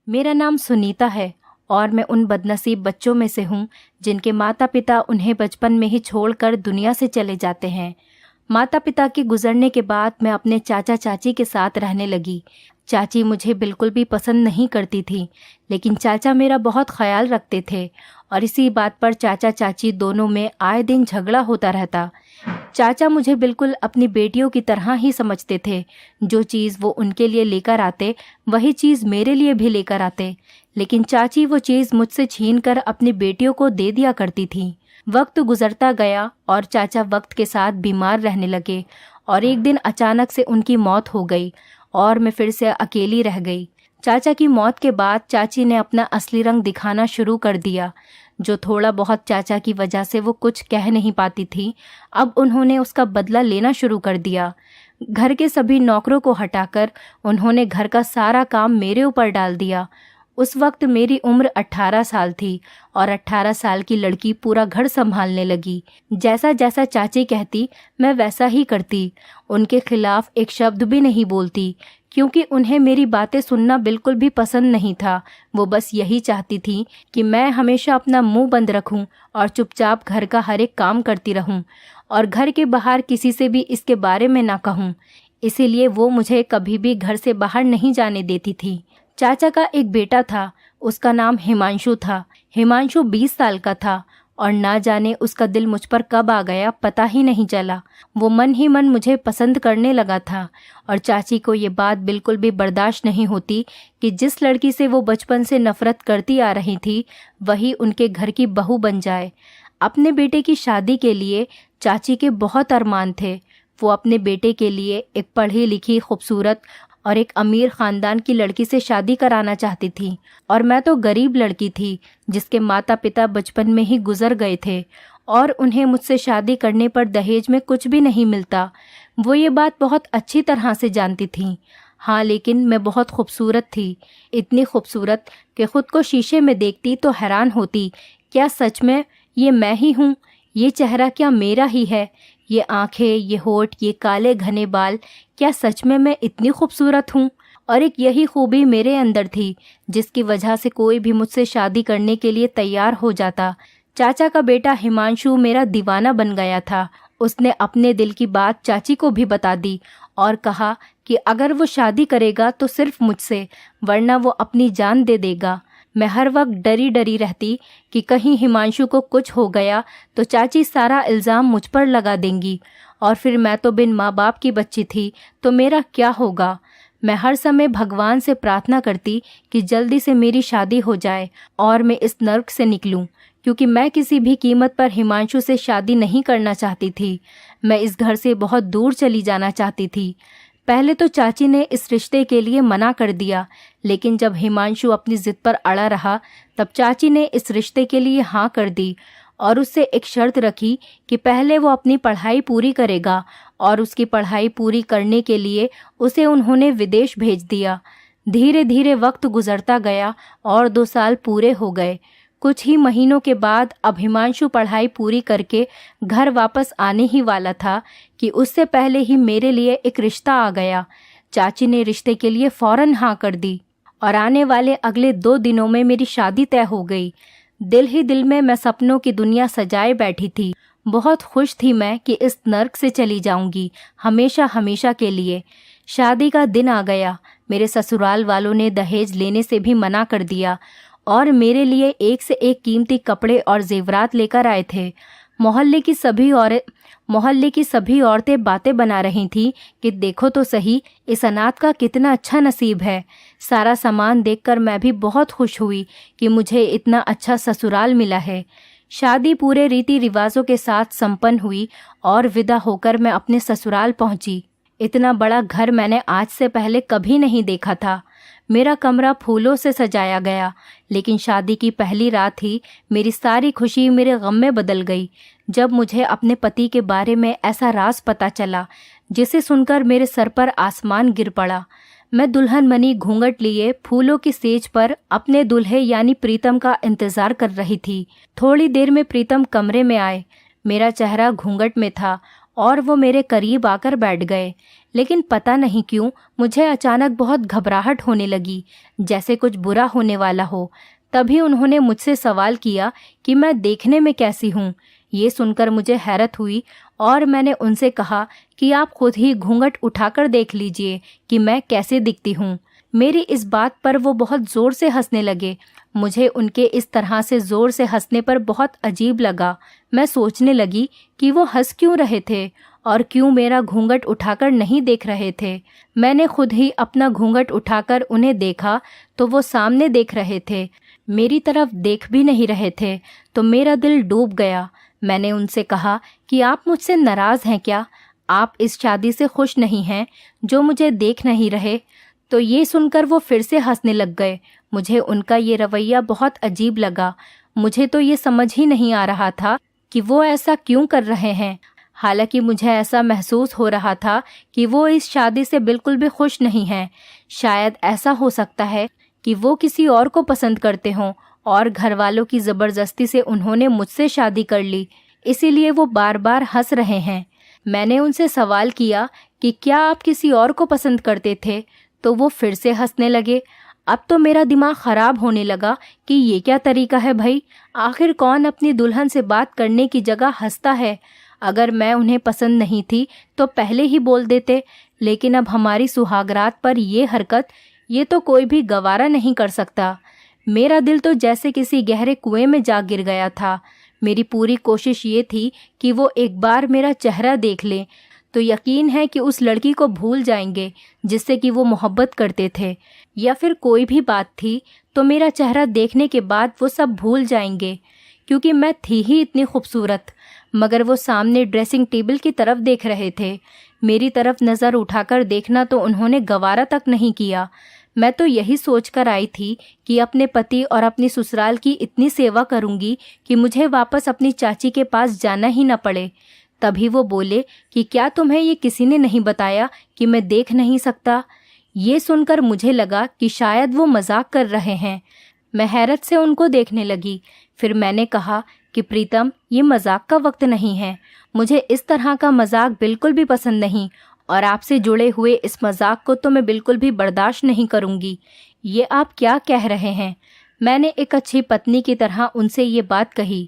मेरा नाम सुनीता है और मैं उन बदनसीब बच्चों में से हूँ जिनके माता पिता उन्हें बचपन में ही छोड़कर दुनिया से चले जाते हैं। माता पिता के गुजरने के बाद मैं अपने चाचा चाची के साथ रहने लगी। चाची मुझे बिल्कुल भी पसंद नहीं करती थी, लेकिन चाचा मेरा बहुत ख्याल रखते थे और इसी बात पर चाचा चाची दोनों में आए दिन झगड़ा होता रहता। चाचा मुझे बिल्कुल अपनी बेटियों की तरह ही समझते थे। जो चीज़ वो उनके लिए लेकर आते वही चीज़ मेरे लिए भी लेकर आते, लेकिन चाची वो चीज़ मुझसे छीनकर अपनी बेटियों को दे दिया करती थी। वक्त गुजरता गया और चाचा वक्त के साथ बीमार रहने लगे और एक दिन अचानक से उनकी मौत हो गई और मैं फिर से अकेली रह गई। चाचा की मौत के बाद चाची ने अपना असली रंग दिखाना शुरू कर दिया। जो थोड़ा बहुत चाचा की वजह से वो कुछ कह नहीं पाती थी, अब उन्होंने उसका बदला लेना शुरू कर दिया। घर के सभी नौकरों को हटाकर उन्होंने घर का सारा काम मेरे ऊपर डाल दिया। उस वक्त मेरी उम्र 18 साल थी और 18 साल की लड़की पूरा घर संभालने लगी। जैसा जैसा चाची कहती मैं वैसा ही करती। उनके खिलाफ एक शब्द भी नहीं बोलती, क्योंकि उन्हें मेरी बातें सुनना बिल्कुल भी पसंद नहीं था। वो बस यही चाहती थी कि मैं हमेशा अपना मुंह बंद रखूं और चुपचाप घर का हर एक काम करती रहूं और घर के बाहर किसी से भी इसके बारे में ना कहूं। इसीलिए वो मुझे कभी भी घर से बाहर नहीं जाने देती थी। चाचा का एक बेटा था, उसका नाम हिमांशु था। हिमांशु 20 साल का था और ना जाने उसका दिल मुझ पर कब आ गया पता ही नहीं चला। वो मन ही मन मुझे पसंद करने लगा था और चाची को ये बात बिल्कुल भी बर्दाश्त नहीं होती कि जिस लड़की से वो बचपन से नफरत करती आ रही थी वही उनके घर की बहू बन जाए। अपने बेटे की शादी के लिए चाची के बहुत अरमान थे। वो अपने बेटे के लिए एक पढ़ी लिखी, खूबसूरत और एक अमीर ख़ानदान की लड़की से शादी कराना चाहती थी और मैं तो गरीब लड़की थी जिसके माता पिता बचपन में ही गुजर गए थे और उन्हें मुझसे शादी करने पर दहेज में कुछ भी नहीं मिलता। वो ये बात बहुत अच्छी तरह से जानती थी। हाँ, लेकिन मैं बहुत खूबसूरत थी, इतनी खूबसूरत कि खुद को शीशे में देखती तो हैरान होती, क्या सच में ये मैं ही हूँ? ये चेहरा क्या मेरा ही है? ये आंखें, ये होठ, ये काले घने बाल, क्या सच में मैं इतनी खूबसूरत हूँ? और एक यही खूबी मेरे अंदर थी जिसकी वजह से कोई भी मुझसे शादी करने के लिए तैयार हो जाता। चाचा का बेटा हिमांशु मेरा दीवाना बन गया था। उसने अपने दिल की बात चाची को भी बता दी और कहा कि अगर वो शादी करेगा तो सिर्फ मुझसे, वरना वो अपनी जान दे देगा। मैं हर वक्त डरी डरी रहती कि कहीं हिमांशु को कुछ हो गया तो चाची सारा इल्ज़ाम मुझ पर लगा देंगी और फिर मैं तो बिन माँ बाप की बच्ची थी तो मेरा क्या होगा। मैं हर समय भगवान से प्रार्थना करती कि जल्दी से मेरी शादी हो जाए और मैं इस नर्क से निकलूं, क्योंकि मैं किसी भी कीमत पर हिमांशु से शादी नहीं करना चाहती थी। मैं इस घर से बहुत दूर चली जाना चाहती थी। पहले तो चाची ने इस रिश्ते के लिए मना कर दिया, लेकिन जब हिमांशु अपनी जिद पर अड़ा रहा तब चाची ने इस रिश्ते के लिए हाँ कर दी और उससे एक शर्त रखी कि पहले वो अपनी पढ़ाई पूरी करेगा और उसकी पढ़ाई पूरी करने के लिए उसे उन्होंने विदेश भेज दिया। धीरे धीरे वक्त गुजरता गया और 2 साल पूरे हो गए। कुछ ही महीनों के बाद अब हिमांशु पढ़ाई पूरी करके घर वापस आने ही वाला था कि उससे पहले ही मेरे लिए एक रिश्ता आ गया। चाची ने रिश्ते के लिए फौरन हाँ कर दी और आने वाले अगले 2 दिनों में मेरी शादी तय हो गई। दिल ही दिल में मैं सपनों की दुनिया सजाए बैठी थी। बहुत खुश थी मैं कि इस नर्क से चली जाऊंगी हमेशा हमेशा के लिए। शादी का दिन आ गया। मेरे ससुराल वालों ने दहेज लेने से भी मना कर दिया और मेरे लिए एक से एक कीमती कपड़े और जेवरात लेकर आए थे। मोहल्ले की सभी औरतें बातें बना रही थीं कि देखो तो सही, इस अनाथ का कितना अच्छा नसीब है। सारा सामान देखकर मैं भी बहुत खुश हुई कि मुझे इतना अच्छा ससुराल मिला है। शादी पूरे रीति रिवाजों के साथ संपन्न हुई और विदा होकर मैं अपने ससुराल पहुंची। इतना बड़ा घर मैंने आज से पहले कभी नहीं देखा था। मेरा कमरा फूलों से सजाया गया, लेकिन शादी की पहली रात ही मेरी सारी खुशी मेरे गम में बदल गई जब मुझे अपने पति के बारे में ऐसा राज पता चला जिसे सुनकर मेरे सर पर आसमान गिर पड़ा। मैं दुल्हन बनी घूंघट लिए फूलों की सेज पर अपने दूल्हे यानी प्रीतम का इंतजार कर रही थी। थोड़ी देर में प्रीतम कमरे में आए। मेरा चेहरा घूंघट में था और वो मेरे करीब आकर बैठ गए, लेकिन पता नहीं क्यों मुझे अचानक बहुत घबराहट होने लगी, जैसे कुछ बुरा होने वाला हो। तभी उन्होंने मुझसे सवाल किया कि मैं देखने में कैसी हूँ। ये सुनकर मुझे हैरत हुई और मैंने उनसे कहा कि आप खुद ही घूंघट उठाकर देख लीजिए कि मैं कैसे दिखती हूँ। मेरी इस बात पर वो बहुत ज़ोर से हंसने लगे। मुझे उनके इस तरह से ज़ोर से हंसने पर बहुत अजीब लगा। मैं सोचने लगी कि वो हंस क्यों रहे थे और क्यों मेरा घूंघट उठाकर नहीं देख रहे थे। मैंने खुद ही अपना घूंघट उठाकर उन्हें देखा तो वो सामने देख रहे थे, मेरी तरफ देख भी नहीं रहे थे। तो मेरा दिल डूब गया। मैंने उनसे कहा कि आप मुझसे नाराज़ हैं क्या? आप इस शादी से खुश नहीं हैं जो मुझे देख नहीं रहे? तो ये सुनकर वो फिर से हंसने लग गए। मुझे उनका ये रवैया बहुत अजीब लगा। मुझे तो ये समझ ही नहीं आ रहा था कि वो ऐसा क्यों कर रहे हैं। हालांकि मुझे ऐसा महसूस हो रहा था कि वो इस शादी से बिल्कुल भी खुश नहीं हैं। शायद ऐसा हो सकता है कि वो किसी और को पसंद करते हों और घर वालों की ज़बरदस्ती से उन्होंने मुझसे शादी कर ली, इसीलिए वो बार बार हंस रहे हैं। मैंने उनसे सवाल किया कि क्या आप किसी और को पसंद करते थे? तो वो फिर से हंसने लगे। अब तो मेरा दिमाग ख़राब होने लगा कि ये क्या तरीका है भाई। आखिर कौन अपनी दुल्हन से बात करने की जगह हंसता है। अगर मैं उन्हें पसंद नहीं थी तो पहले ही बोल देते, लेकिन अब हमारी सुहागरात पर ये हरकत, ये तो कोई भी गवारा नहीं कर सकता। मेरा दिल तो जैसे किसी गहरे कुएं में जा गिर गया था। मेरी पूरी कोशिश ये थी कि वो एक बार मेरा चेहरा देख लें तो यकीन है कि उस लड़की को भूल जाएंगे जिससे कि वो मोहब्बत करते थे, या फिर कोई भी बात थी तो मेरा चेहरा देखने के बाद वो सब भूल जाएंगे, क्योंकि मैं थी ही इतनी खूबसूरत। मगर वो सामने ड्रेसिंग टेबल की तरफ देख रहे थे। मेरी तरफ नज़र उठाकर देखना तो उन्होंने गवारा तक नहीं किया। मैं तो यही सोचकर आई थी कि अपने पति और अपनी ससुराल की इतनी सेवा करूंगी कि मुझे वापस अपनी चाची के पास जाना ही न पड़े। तभी वो बोले कि क्या तुम्हें ये किसी ने नहीं बताया कि मैं देख नहीं सकता? ये सुनकर मुझे लगा कि शायद वो मजाक कर रहे हैं। मैं हैरत से उनको देखने लगी। फिर मैंने कहा कि प्रीतम, ये मजाक का वक्त नहीं है। मुझे इस तरह का मजाक बिल्कुल भी पसंद नहीं और आपसे जुड़े हुए इस मजाक को तो मैं बिल्कुल भी बर्दाश्त नहीं करूंगी। ये आप क्या कह रहे हैं? मैंने एक अच्छी पत्नी की तरह उनसे ये बात कही।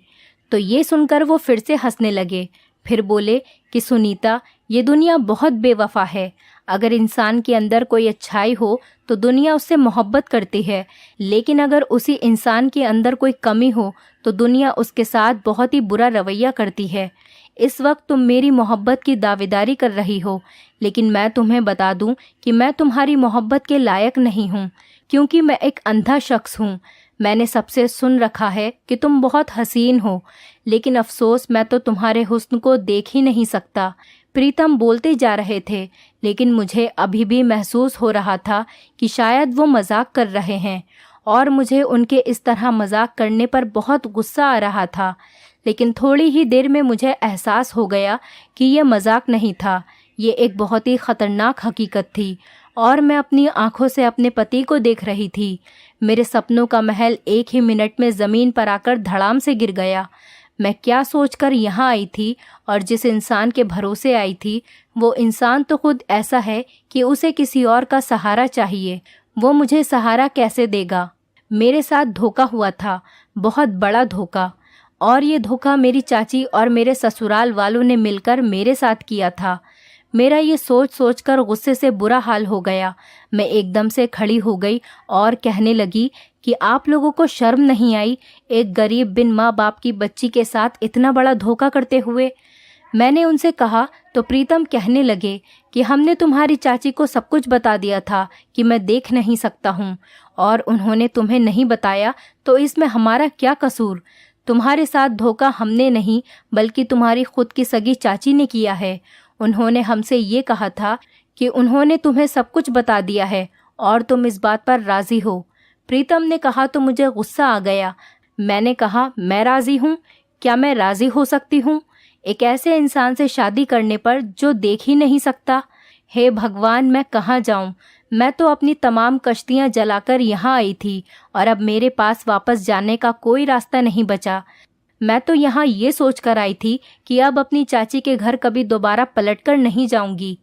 तो ये सुनकर वो फिर से हंसने लगे। फिर बोले कि सुनीता, ये दुनिया बहुत बेवफा है। अगर इंसान के अंदर कोई अच्छाई हो तो दुनिया उससे मोहब्बत करती है, लेकिन अगर उसी इंसान के अंदर कोई कमी हो तो दुनिया उसके साथ बहुत ही बुरा रवैया करती है। इस वक्त तुम मेरी मोहब्बत की दावेदारी कर रही हो, लेकिन मैं तुम्हें बता दूं कि मैं तुम्हारी मोहब्बत के लायक नहीं हूं, क्योंकि मैं एक अंधा शख्स हूं। मैंने सबसे सुन रखा है कि तुम बहुत हसीन हो, लेकिन अफसोस मैं तो तुम्हारे हुस्न को देख ही नहीं सकता। प्रीतम बोलते जा रहे थे, लेकिन मुझे अभी भी महसूस हो रहा था कि शायद वो मजाक कर रहे हैं और मुझे उनके इस तरह मजाक करने पर बहुत गुस्सा आ रहा था। लेकिन थोड़ी ही देर में मुझे एहसास हो गया कि ये मजाक नहीं था, ये एक बहुत ही ख़तरनाक हकीकत थी और मैं अपनी आंखों से अपने पति को देख रही थी। मेरे सपनों का महल एक ही मिनट में ज़मीन पर आकर धड़ाम से गिर गया। मैं क्या सोचकर यहाँ आई थी और जिस इंसान के भरोसे आई थी, वो इंसान तो खुद ऐसा है कि उसे किसी और का सहारा चाहिए। वो मुझे सहारा कैसे देगा? मेरे साथ धोखा हुआ था, बहुत बड़ा धोखा, और ये धोखा मेरी चाची और मेरे ससुराल वालों ने मिलकर मेरे साथ किया था। मेरा ये सोच सोचकर गुस्से से बुरा हाल हो गया। मैं एकदम से खड़ी हो गई और कहने लगी कि आप लोगों को शर्म नहीं आई एक गरीब बिन माँ बाप की बच्ची के साथ इतना बड़ा धोखा करते हुए? मैंने उनसे कहा तो प्रीतम कहने लगे कि हमने तुम्हारी चाची को सब कुछ बता दिया था कि मैं देख नहीं सकता हूँ, और उन्होंने तुम्हें नहीं बताया तो इसमें हमारा क्या कसूर? तुम्हारे साथ धोखा हमने नहीं बल्कि तुम्हारी खुद की सगी चाची ने किया है। उन्होंने हमसे ये कहा था कि उन्होंने तुम्हें सब कुछ बता दिया है और तुम इस बात पर राज़ी हो। प्रीतम ने कहा तो मुझे गुस्सा आ गया। मैंने कहा, मैं राज़ी हूँ? क्या मैं राज़ी हो सकती हूँ एक ऐसे इंसान से शादी करने पर जो देख ही नहीं सकता? हे भगवान, मैं कहाँ जाऊँ? मैं तो अपनी तमाम कश्तियाँ जलाकर यहाँ आई थी और अब मेरे पास वापस जाने का कोई रास्ता नहीं बचा। मैं तो यहाँ ये सोच कर आई थी कि अब अपनी चाची के घर कभी दोबारा पलट कर नहीं जाऊंगी,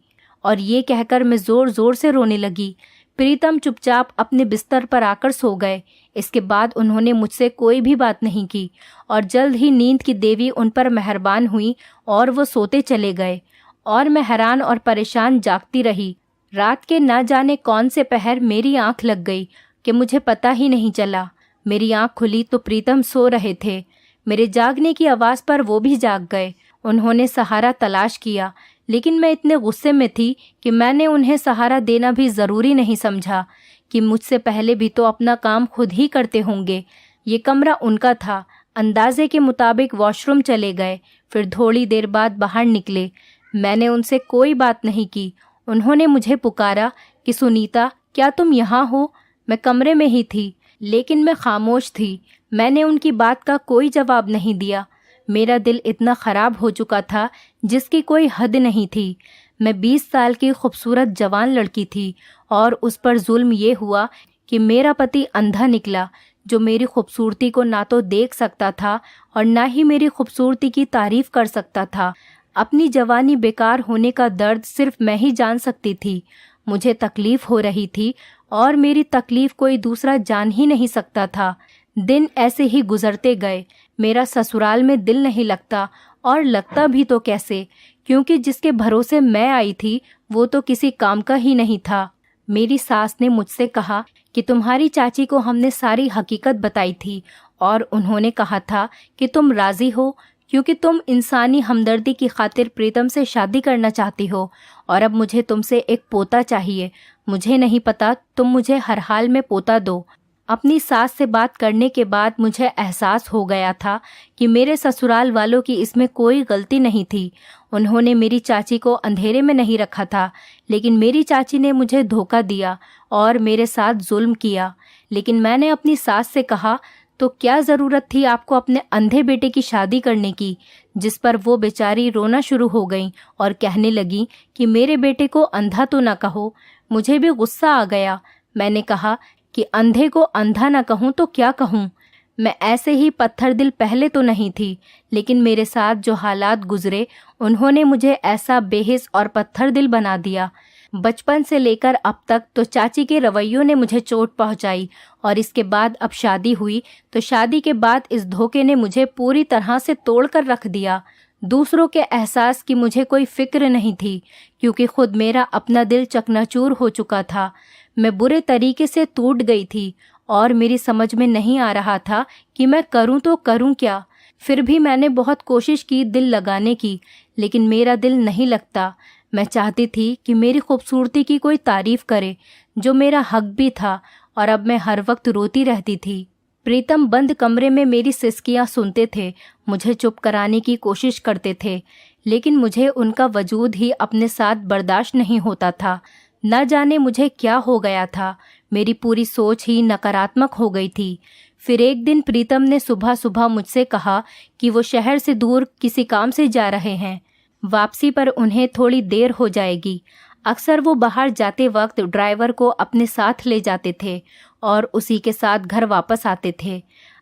और ये कहकर मैं ज़ोर ज़ोर से रोने लगी। प्रीतम चुपचाप अपने बिस्तर पर आकर सो गए। इसके बाद उन्होंने मुझसे कोई भी बात नहीं की और जल्द ही नींद की देवी उन पर मेहरबान हुई और वो सोते चले गए और मैं हैरान और परेशान जागती रही। रात के न जाने कौन से पहर मेरी आंख लग गई कि मुझे पता ही नहीं चला। मेरी आंख खुली तो प्रीतम सो रहे थे। मेरे जागने की आवाज़ पर वो भी जाग गए। उन्होंने सहारा तलाश किया, लेकिन मैं इतने गुस्से में थी कि मैंने उन्हें सहारा देना भी ज़रूरी नहीं समझा कि मुझसे पहले भी तो अपना काम खुद ही करते होंगे। ये कमरा उनका था। अंदाजे के मुताबिक वॉशरूम चले गए, फिर थोड़ी देर बाद बाहर निकले। मैंने उनसे कोई बात नहीं की। उन्होंने मुझे पुकारा कि सुनीता, क्या तुम यहाँ हो? मैं कमरे में ही थी, लेकिन मैं खामोश थी। मैंने उनकी बात का कोई जवाब नहीं दिया। मेरा दिल इतना ख़राब हो चुका था जिसकी कोई हद नहीं थी। मैं 20 साल की खूबसूरत जवान लड़की थी और उस पर जुल्म ये हुआ कि मेरा पति अंधा निकला, जो मेरी खूबसूरती को ना तो देख सकता था और ना ही मेरी खूबसूरती की तारीफ़ कर सकता था। अपनी जवानी बेकार होने का दर्द सिर्फ मैं ही जान सकती थी। मुझे तकलीफ़ हो रही थी और मेरी तकलीफ़ कोई दूसरा जान ही नहीं सकता था। दिन ऐसे ही गुजरते गए। मेरा ससुराल में दिल नहीं लगता, और लगता भी तो कैसे, क्योंकि जिसके भरोसे मैं आई थी वो तो किसी काम का ही नहीं था। मेरी सास ने मुझसे कहा कि तुम्हारी चाची को हमने सारी हकीकत बताई थी और उन्होंने कहा था कि तुम राज़ी हो, क्योंकि तुम इंसानी हमदर्दी की खातिर प्रीतम से शादी करना चाहती हो और अब मुझे तुमसे एक पोता चाहिए। मुझे नहीं पता, तुम मुझे हर हाल में पोता दो। अपनी सास से बात करने के बाद मुझे एहसास हो गया था कि मेरे ससुराल वालों की इसमें कोई गलती नहीं थी। उन्होंने मेरी चाची को अंधेरे में नहीं रखा था, लेकिन मेरी चाची ने मुझे धोखा दिया और मेरे साथ जुल्म किया। लेकिन मैंने अपनी सास से कहा, तो क्या ज़रूरत थी आपको अपने अंधे बेटे की शादी करने की? जिस पर वो बेचारी रोना शुरू हो गई और कहने लगी कि मेरे बेटे को अंधा तो ना कहो। मुझे भी गुस्सा आ गया। मैंने कहा कि अंधे को अंधा ना कहूँ तो क्या कहूँ? मैं ऐसे ही पत्थर दिल पहले तो नहीं थी, लेकिन मेरे साथ जो हालात गुजरे उन्होंने मुझे ऐसा बेहिस और पत्थर दिल बना दिया। बचपन से लेकर अब तक तो चाची के रवैयों ने मुझे चोट पहुंचाई, और इसके बाद अब शादी हुई तो शादी के बाद इस धोखे ने मुझे पूरी तरह से तोड़ कर रख दिया। दूसरों के एहसास की मुझे कोई फिक्र नहीं थी, क्योंकि खुद मेरा अपना दिल चकनाचूर हो चुका था। मैं बुरे तरीके से टूट गई थी और मेरी समझ में नहीं आ रहा था कि मैं करूं तो करूं क्या। फिर भी मैंने बहुत कोशिश की दिल लगाने की, लेकिन मेरा दिल नहीं लगता। मैं चाहती थी कि मेरी खूबसूरती की कोई तारीफ करे, जो मेरा हक भी था, और अब मैं हर वक्त रोती रहती थी। प्रीतम बंद कमरे में मेरी सिसकियां सुनते थे, मुझे चुप कराने की कोशिश करते थे, लेकिन मुझे उनका वजूद ही अपने साथ बर्दाश्त नहीं होता था। न जाने मुझे क्या हो गया था, मेरी पूरी सोच ही नकारात्मक हो गई थी। फिर एक दिन प्रीतम ने सुबह सुबह मुझसे कहा कि वो शहर से दूर किसी काम से जा रहे हैं। वापसी पर उन्हें थोड़ी देर हो जाएगी। अक्सर वो बाहर जाते वक्त ड्राइवर को अपने साथ ले जाते थे और उसी के साथ घर वापस आते थे।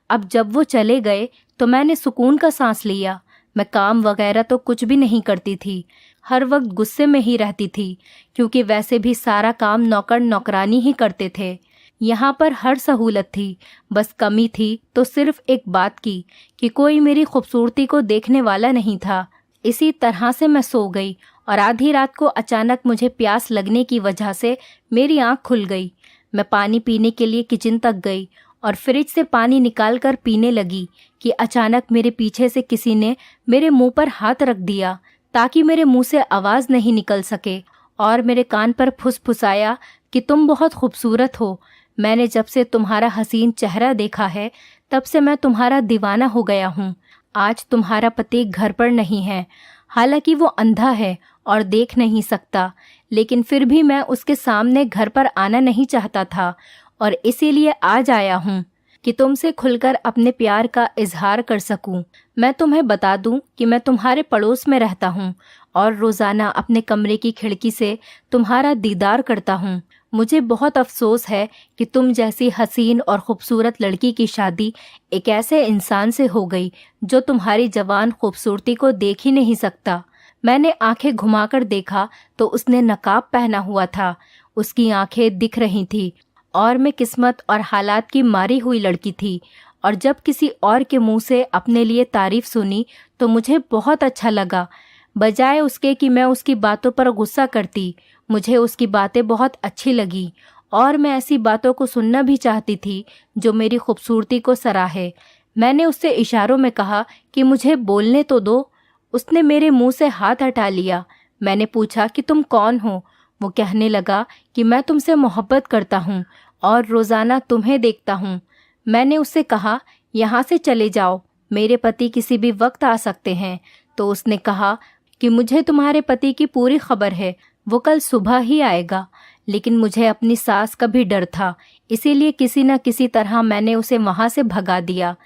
अब जब वो चले गए तो मैंने सुकून का सांस लिया। मैं काम वगैरह तो कुछ भी नहीं करती थी, हर वक्त गुस्से में ही रहती थी, क्योंकि वैसे भी सारा काम नौकर नौकरानी ही करते थे। यहाँ पर हर सहूलत थी, बस कमी थी तो सिर्फ एक बात की कि कोई मेरी खूबसूरती को देखने वाला नहीं था। इसी तरह से मैं सो गई और आधी रात को अचानक मुझे प्यास लगने की वजह से मेरी आंख खुल गई। मैं पानी पीने के लिए किचन तक गई और फ्रिज से पानी निकालकर पीने लगी कि अचानक मेरे पीछे से किसी ने मेरे मुंह पर हाथ रख दिया ताकि मेरे मुंह से आवाज़ नहीं निकल सके, और मेरे कान पर फुसफुसाया कि तुम बहुत खूबसूरत हो। मैंने जब से तुम्हारा हसीन चेहरा देखा है तब से मैं तुम्हारा दीवाना हो गया हूँ। आज तुम्हारा पति घर पर नहीं है, हालांकि वो अंधा है और देख नहीं सकता, लेकिन फिर भी मैं उसके सामने घर पर आना नहीं चाहता था और इसीलिए आज आया हूँ कि तुमसे खुलकर अपने प्यार का इजहार कर सकूं। मैं तुम्हें बता दूं कि मैं तुम्हारे पड़ोस में रहता हूँ और रोज़ाना अपने कमरे की खिड़की से तुम्हारा दीदार करता हूँ। मुझे बहुत अफसोस है कि तुम जैसी हसीन और ख़ूबसूरत लड़की की शादी एक ऐसे इंसान से हो गई जो तुम्हारी जवान खूबसूरती को देख ही नहीं सकता। मैंने आंखें घुमाकर देखा तो उसने नकाब पहना हुआ था। उसकी आंखें दिख रही थी और मैं किस्मत और हालात की मारी हुई लड़की थी। और जब किसी और के मुंह से अपने लिए तारीफ सुनी तो मुझे बहुत अच्छा लगा। बजाय उसके कि मैं उसकी बातों पर गुस्सा करती, मुझे उसकी बातें बहुत अच्छी लगी और मैं ऐसी बातों को सुनना भी चाहती थी जो मेरी खूबसूरती को सराहे। मैंने उससे इशारों में कहा कि मुझे बोलने तो दो। उसने मेरे मुंह से हाथ हटा लिया। मैंने पूछा कि तुम कौन हो? वो कहने लगा कि मैं तुमसे मोहब्बत करता हूँ और रोज़ाना तुम्हें देखता हूँ। मैंने उससे कहा, यहाँ से चले जाओ, मेरे पति किसी भी वक्त आ सकते हैं। तो उसने कहा कि मुझे तुम्हारे पति की पूरी खबर है, वो कल सुबह ही आएगा। लेकिन मुझे अपनी सास का भी डर था, इसीलिए किसी न किसी तरह मैंने उसे वहाँ से भगा दिया।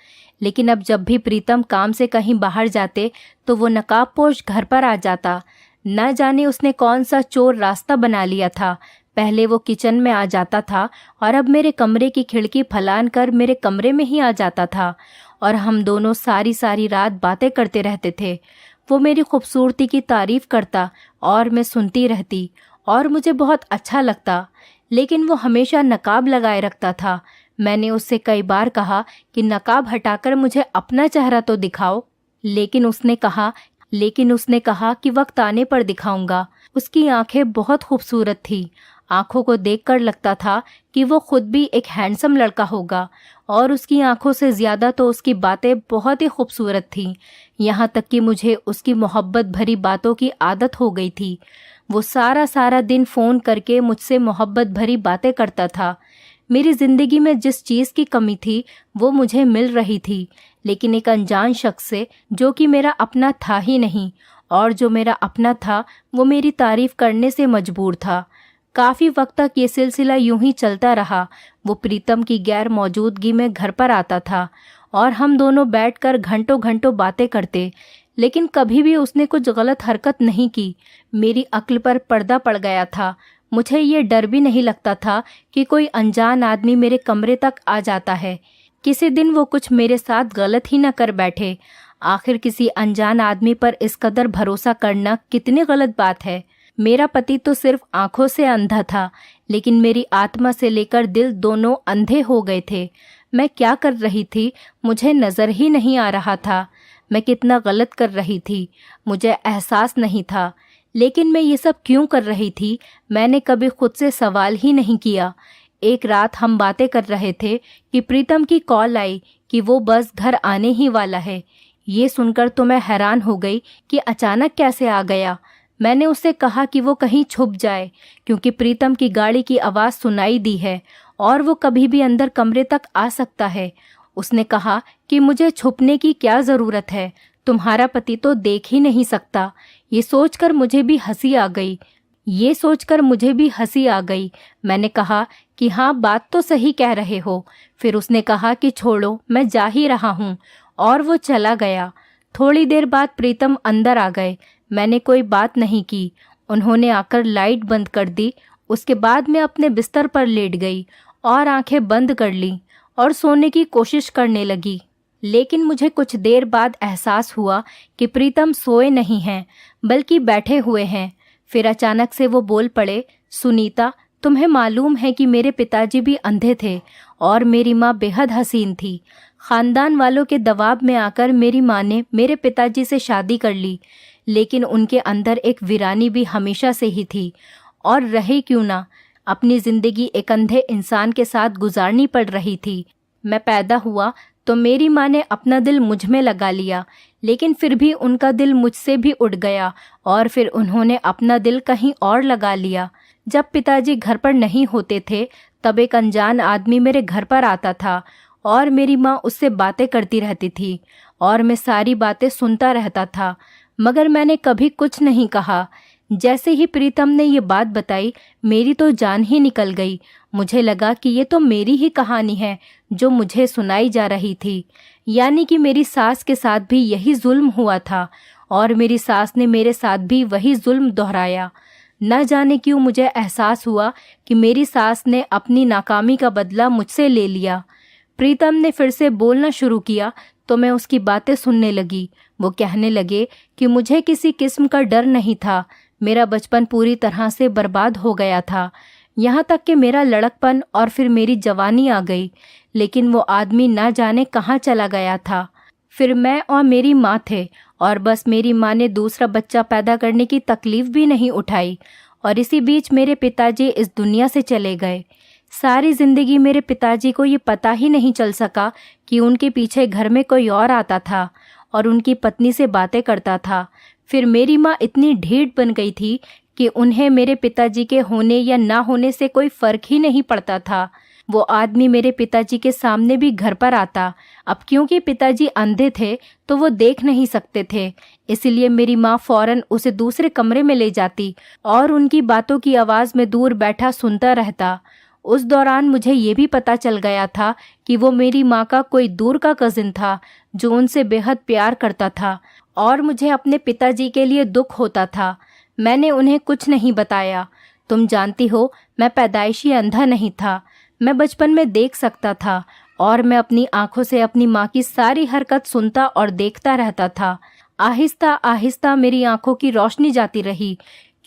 लेकिन अब जब भी प्रीतम काम से कहीं बाहर जाते तो वो नकाबपोश घर पर आ जाता। न जाने उसने कौन सा चोर रास्ता बना लिया था। पहले वो किचन में आ जाता था और अब मेरे कमरे की खिड़की फलान कर मेरे कमरे में ही आ जाता था और हम दोनों सारी सारी रात बातें करते रहते थे। वो मेरी खूबसूरती की तारीफ करता और मैं सुनती रहती और मुझे बहुत अच्छा लगता। लेकिन वो हमेशा नकाब लगाए रखता था। मैंने उससे कई बार कहा कि नकाब हटाकर मुझे अपना चेहरा तो दिखाओ, लेकिन उसने कहा कि वक्त आने पर दिखाऊंगा। उसकी आंखें बहुत खूबसूरत थी। आंखों को देखकर लगता था कि वो खुद भी एक हैंडसम लड़का होगा और उसकी आंखों से ज़्यादा तो उसकी बातें बहुत ही खूबसूरत थीं। यहाँ तक कि मुझे उसकी मोहब्बत भरी बातों की आदत हो गई थी। वो सारा सारा दिन फ़ोन करके मुझसे मोहब्बत भरी बातें करता था। मेरी ज़िंदगी में जिस चीज़ की कमी थी वो मुझे मिल रही थी, लेकिन एक अनजान शख्स से जो कि मेरा अपना था ही नहीं, और जो मेरा अपना था वो मेरी तारीफ़ करने से मजबूर था। काफ़ी वक्त तक ये सिलसिला यूं ही चलता रहा। वो प्रीतम की गैर मौजूदगी में घर पर आता था और हम दोनों बैठकर घंटों घंटों बातें करते, लेकिन कभी भी उसने कुछ गलत हरकत नहीं की। मेरी अक्ल पर पर्दा पड़ गया था। मुझे ये डर भी नहीं लगता था कि कोई अनजान आदमी मेरे कमरे तक आ जाता है। किसी दिन वो कुछ मेरे साथ गलत ही न कर बैठे। आखिर किसी अनजान आदमी पर इस कदर भरोसा करना कितनी गलत बात है। मेरा पति तो सिर्फ आंखों से अंधा था, लेकिन मेरी आत्मा से लेकर दिल दोनों अंधे हो गए थे। मैं क्या कर रही थी मुझे नज़र ही नहीं आ रहा था। मैं कितना गलत कर रही थी मुझे एहसास नहीं था। लेकिन मैं ये सब क्यों कर रही थी मैंने कभी खुद से सवाल ही नहीं किया। एक रात हम बातें कर रहे थे कि प्रीतम की कॉल आई कि वो बस घर आने ही वाला है। ये सुनकर तो मैं हैरान हो गई कि अचानक कैसे आ गया। मैंने उससे कहा कि वो कहीं छुप जाए, क्योंकि प्रीतम की गाड़ी की आवाज़ सुनाई दी है और वो कभी भी अंदर कमरे तक आ सकता है। उसने कहा कि मुझे छुपने की क्या ज़रूरत है, तुम्हारा पति तो देख ही नहीं सकता। ये सोचकर मुझे भी हंसी आ गई। मैंने कहा कि हाँ, बात तो सही कह रहे हो। फिर उसने कहा कि छोड़ो, मैं जा ही रहा हूँ, और वो चला गया। थोड़ी देर बाद प्रीतम अंदर आ गए। मैंने कोई बात नहीं की। उन्होंने आकर लाइट बंद कर दी। उसके बाद मैं अपने बिस्तर पर लेट गई और आंखें बंद कर ली और सोने की कोशिश करने लगी। लेकिन मुझे कुछ देर बाद एहसास हुआ कि प्रीतम सोए नहीं हैं, बल्कि बैठे हुए हैं। फिर अचानक से वो बोल पड़े, सुनीता, तुम्हें मालूम है कि मेरे पिताजी भी अंधे थे और मेरी माँ बेहद हसीन थी। खानदान वालों के दबाव में आकर मेरी माँ ने मेरे पिताजी से शादी कर ली, लेकिन उनके अंदर एक वीरानी भी हमेशा से ही थी। और रहे क्यों ना, अपनी ज़िंदगी एक अंधे इंसान के साथ गुजारनी पड़ रही थी। मैं पैदा हुआ तो मेरी माँ ने अपना दिल मुझ में लगा लिया, लेकिन फिर भी उनका दिल मुझसे भी उड़ गया और फिर उन्होंने अपना दिल कहीं और लगा लिया। जब पिताजी घर पर नहीं होते थे तब एक अनजान आदमी मेरे घर पर आता था और मेरी माँ उससे बातें करती रहती थी और मैं सारी बातें सुनता रहता था, मगर मैंने कभी कुछ नहीं कहा। जैसे ही प्रीतम ने ये बात बताई मेरी तो जान ही निकल गई। मुझे लगा कि ये तो मेरी ही कहानी है जो मुझे सुनाई जा रही थी, यानी कि मेरी सास के साथ भी यही जुल्म हुआ था और मेरी सास ने मेरे साथ भी वही जुल्म दोहराया। न जाने क्यों मुझे एहसास हुआ कि मेरी सास ने अपनी नाकामी का बदला मुझसे ले लिया। प्रीतम ने फिर से बोलना शुरू किया तो मैं उसकी बातें सुनने लगी। वो कहने लगे कि मुझे किसी किस्म का डर नहीं था। मेरा बचपन पूरी तरह से बर्बाद हो गया था, यहाँ तक कि मेरा लड़कपन और फिर मेरी जवानी आ गई। लेकिन वो आदमी ना जाने कहाँ चला गया था। फिर मैं और मेरी माँ थे और बस मेरी माँ ने दूसरा बच्चा पैदा करने की तकलीफ भी नहीं उठाई और इसी बीच मेरे पिताजी इस दुनिया से चले गए। सारी ज़िंदगी मेरे पिताजी को ये पता ही नहीं चल सका कि उनके पीछे घर में कोई और आता था और उनकी पत्नी से बातें करता था। फिर मेरी माँ इतनी ढीठ बन गई थी कि उन्हें मेरे पिताजी के होने या ना होने से कोई फ़र्क ही नहीं पड़ता था। वो आदमी मेरे पिताजी के सामने भी घर पर आता। अब क्योंकि पिताजी अंधे थे तो वो देख नहीं सकते थे, इसलिए मेरी माँ फौरन उसे दूसरे कमरे में ले जाती और उनकी बातों की आवाज़ में दूर बैठा सुनता रहता। उस दौरान मुझे ये भी पता चल गया था कि वो मेरी माँ का कोई दूर का कज़िन था जो उनसे बेहद प्यार करता था और मुझे अपने पिताजी के लिए दुख होता था। मैंने उन्हें कुछ नहीं बताया। तुम जानती हो, मैं पैदाइशी अंधा नहीं था। मैं बचपन में देख सकता था और मैं अपनी आंखों से अपनी माँ की सारी हरकत सुनता और देखता रहता था। आहिस्ता आहिस्ता मेरी आंखों की रोशनी जाती रही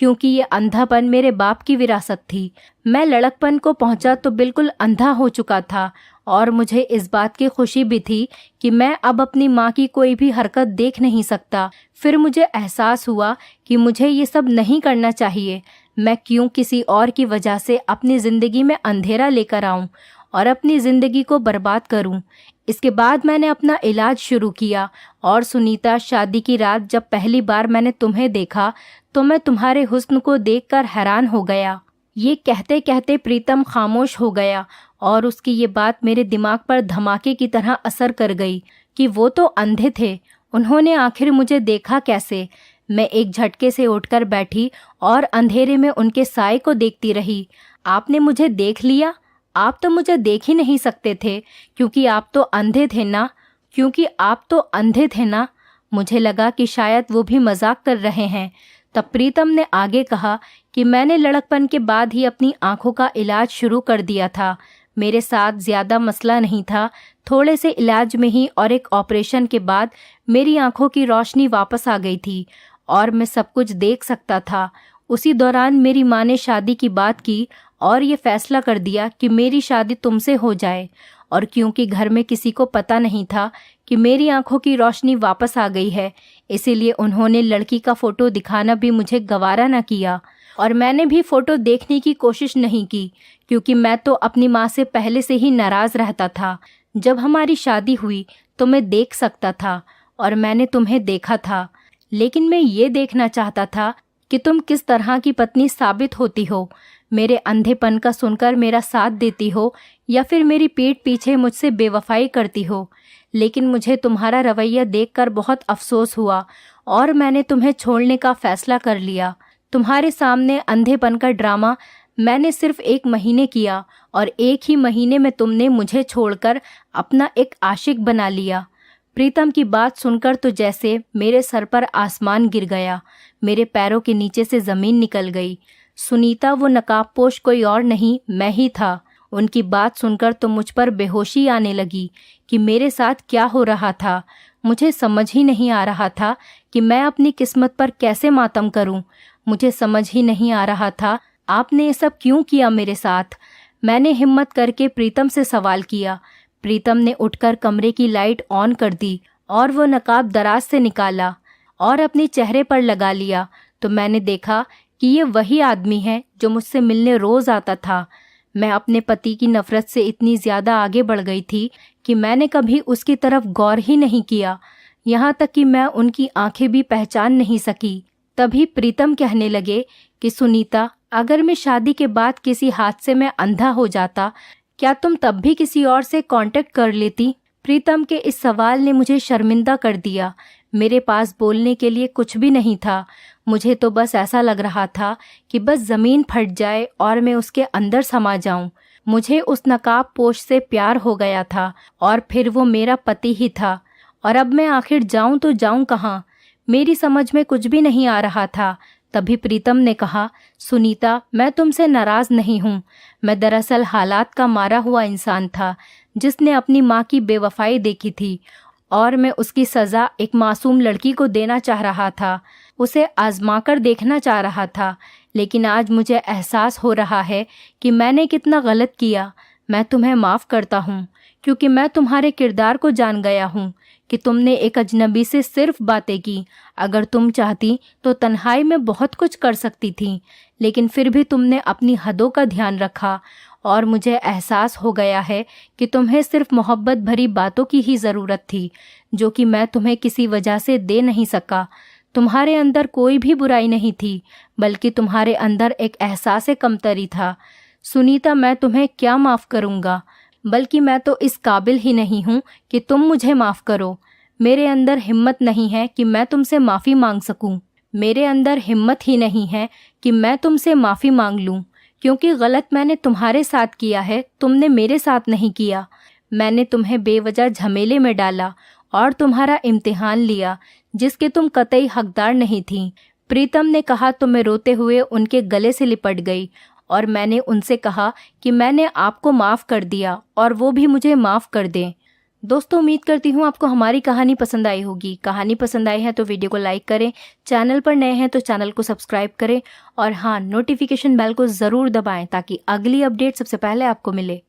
क्योंकि ये अंधापन मेरे बाप की विरासत थी। मैं लड़कपन को पहुंचा तो बिल्कुल अंधा हो चुका था और मुझे इस बात की खुशी भी थी कि मैं अब अपनी माँ की कोई भी हरकत देख नहीं सकता। फिर मुझे एहसास हुआ कि मुझे ये सब नहीं करना चाहिए। मैं क्यों किसी और की वजह से अपनी ज़िंदगी में अंधेरा लेकर आऊं और अपनी ज़िंदगी को बर्बाद करूं। इसके बाद मैंने अपना इलाज शुरू किया और सुनीता, शादी की रात जब पहली बार मैंने तुम्हें देखा तो मैं तुम्हारे हुस्न को देखकर हैरान हो गया। ये कहते कहते प्रीतम खामोश हो गया और उसकी ये बात मेरे दिमाग पर धमाके की तरह असर कर गई कि वो तो अंधे थे, उन्होंने आखिर मुझे देखा कैसे। मैं एक झटके से उठकर बैठी और अंधेरे में उनके साए को देखती रही। आपने मुझे देख लिया? आप तो मुझे देख ही नहीं सकते थे क्योंकि आप तो अंधे थे ना। मुझे लगा कि शायद वो भी मजाक कर रहे हैं। तब प्रीतम ने आगे कहा कि मैंने लड़कपन के बाद ही अपनी आंखों का इलाज शुरू कर दिया था। मेरे साथ ज़्यादा मसला नहीं था। थोड़े से इलाज में ही और एक ऑपरेशन के बाद मेरी आंखों की रोशनी वापस आ गई थी और मैं सब कुछ देख सकता था। उसी दौरान मेरी माँ ने शादी की बात की और ये फैसला कर दिया कि मेरी शादी तुमसे हो जाए। और क्योंकि घर में किसी को पता नहीं था कि मेरी आंखों की रोशनी वापस आ गई है, इसीलिए उन्होंने लड़की का फ़ोटो दिखाना भी मुझे गवारा न किया और मैंने भी फ़ोटो देखने की कोशिश नहीं की क्योंकि मैं तो अपनी माँ से पहले से ही नाराज़ रहता था। जब हमारी शादी हुई तो मैं देख सकता था और मैंने तुम्हें देखा था, लेकिन मैं ये देखना चाहता था कि तुम किस तरह की पत्नी साबित होती हो। मेरे अंधेपन का सुनकर मेरा साथ देती हो या फिर मेरी पीठ पीछे मुझसे बेवफाई करती हो। लेकिन मुझे तुम्हारा रवैया देखकर बहुत अफसोस हुआ और मैंने तुम्हें छोड़ने का फैसला कर लिया। तुम्हारे सामने अंधेपन का ड्रामा मैंने सिर्फ 1 महीने किया और 1 ही महीने में तुमने मुझे छोड़कर अपना एक आशिक बना लिया। प्रीतम की बात सुनकर तो जैसे मेरे सर पर आसमान गिर गया, मेरे पैरों के नीचे से ज़मीन निकल गई। सुनीता वो नकाबपोश कोई और नहीं, मैं ही था। उनकी बात सुनकर तो मुझ पर बेहोशी आने लगी कि मेरे साथ क्या हो रहा था। मुझे समझ ही नहीं आ रहा था कि मैं अपनी किस्मत पर कैसे मातम करूं। मुझे समझ ही नहीं आ रहा था आपने ये सब क्यों किया मेरे साथ। मैंने हिम्मत करके प्रीतम से सवाल किया। प्रीतम ने उठकर कमरे की लाइट ऑन कर दी और वो नकाब दराज से निकाला और अपने चेहरे पर लगा लिया तो मैंने देखा कि ये वही आदमी है जो मुझसे मिलने रोज़ आता था। मैं अपने पति की नफ़रत से इतनी ज़्यादा आगे बढ़ गई थी कि मैंने कभी उसकी तरफ गौर ही नहीं किया, यहाँ तक कि मैं उनकी आंखें भी पहचान नहीं सकी। तभी प्रीतम कहने लगे कि सुनीता, अगर मैं शादी के बाद किसी हादसे में अंधा हो जाता, क्या तुम तब भी किसी और से कांटेक्ट कर लेती? प्रीतम के इस सवाल ने मुझे शर्मिंदा कर दिया। मेरे पास बोलने के लिए कुछ भी नहीं था। मुझे तो बस ऐसा लग रहा था कि बस ज़मीन फट जाए और मैं उसके अंदर समा जाऊं। मुझे उस नकाबपोश से प्यार हो गया था और फिर वो मेरा पति ही था। और अब मैं आखिर जाऊं तो जाऊं कहाँ? मेरी समझ में कुछ भी नहीं आ रहा था। तभी प्रीतम ने कहा, सुनीता, मैं तुमसे नाराज़ नहीं हूँ। मैं दरअसल हालात का मारा हुआ इंसान था। जिसने अपनी माँ की बेवफाई देखी थी और मैं उसकी सज़ा एक मासूम लड़की को देना चाह रहा था, उसे आजमा कर देखना चाह रहा था। लेकिन आज मुझे एहसास हो रहा है कि मैंने कितना गलत किया। मैं तुम्हें माफ़ करता हूँ क्योंकि मैं तुम्हारे किरदार को जान गया हूँ कि तुमने एक अजनबी से सिर्फ बातें की। अगर तुम चाहती तो तन्हाई में बहुत कुछ कर सकती थी, लेकिन फिर भी तुमने अपनी हदों का ध्यान रखा और मुझे एहसास हो गया है कि तुम्हें सिर्फ मोहब्बत भरी बातों की ही ज़रूरत थी, जो कि मैं तुम्हें किसी वजह से दे नहीं सका। तुम्हारे अंदर कोई भी बुराई नहीं थी, बल्कि तुम्हारे अंदर एक एहसास कमतरी था। सुनीता, मैं तुम्हें क्या माफ़ करूँगा, बल्कि मैं तो इस काबिल ही नहीं हूँ कि तुम मुझे माफ़ करो। मेरे अंदर हिम्मत नहीं है कि मैं तुमसे माफ़ी मांग सकूं। मेरे अंदर हिम्मत ही नहीं है कि मैं तुमसे माफ़ी मांग लूं, क्योंकि गलत मैंने तुम्हारे साथ किया है, तुमने मेरे साथ नहीं किया। मैंने तुम्हें बेवजह झमेले में डाला और तुम्हारा इम्तिहान लिया जिसके तुम कतई हकदार नहीं थी। प्रीतम ने कहा तो मैं रोते हुए उनके गले से लिपट गई और मैंने उनसे कहा कि मैंने आपको माफ़ कर दिया और वो भी मुझे माफ़ कर दें। दोस्तों, उम्मीद करती हूँ आपको हमारी कहानी पसंद आई होगी। कहानी पसंद आई है तो वीडियो को लाइक करें, चैनल पर नए हैं तो चैनल को सब्सक्राइब करें और हाँ, नोटिफिकेशन बेल को ज़रूर दबाएं ताकि अगली अपडेट सबसे पहले आपको मिले।